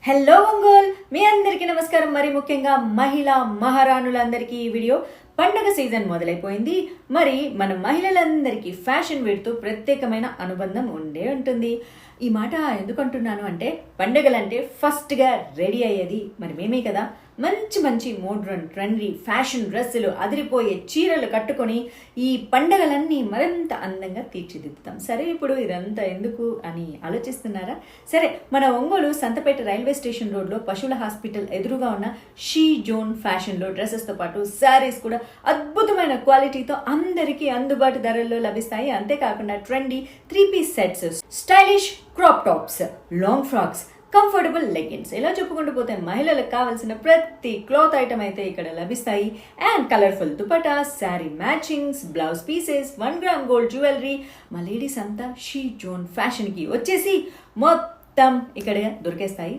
Hello Ongole, మీ అందరికీ నమస్కారం. మరి ముఖ్యంగా మహిళా మహారాణులందరికీ ఈ వీడియో. పండగ సీజన్ మొదలైపోయింది. మరి మన మహిళలందరికీ ఫ్యాషన్ వీటితో ప్రత్యేకమైన అనుబంధం ఉండే ఉంటుంది. ఈ మాట ఎందుకు అంటున్నాను అంటే, పండగలంటే ఫస్ట్గా రెడీ అయ్యేది మరి మేమే కదా. మంచి మంచి మోడ్రన్ ట్రెండీ ఫ్యాషన్ డ్రెస్సులు, అదిరిపోయే చీరలు కట్టుకొని ఈ పండగలన్నీ మరింత అందంగా తీర్చిదిద్దుతాం. సరే, ఇప్పుడు ఇదంతా ఎందుకు అని ఆలోచిస్తున్నారా? సరే, మన ఒంగోలు సంతపేట రైల్వే స్టేషన్ రోడ్లో పశువుల హాస్పిటల్ ఎదురుగా ఉన్న షీ జోన్ ఫ్యాషన్లో డ్రెస్సెస్తో పాటు శారీస్ కూడా అద్భుతమైన క్వాలిటీతో అందరికీ అందుబాటు ధరల్లో లభిస్తాయి. అంతేకాకుండా trendy 3-piece sets, stylish crop tops, long frocks, comfortable leggings, ఇలా చెప్పుకుంటూ పోతే మహిళలకు కావాల్సిన ప్రతి క్లాత్ ఐటమ్ అయితే ఇక్కడ లభిస్తాయి. And colourful dupatta, sari matchings, blouse pieces, 1 gram gold jewellery. మా లేడీస్ అంతా షీ జోన్ ఫ్యాషన్కి వచ్చేసి మొత్తం ఇక్కడ దొరికేస్తాయి.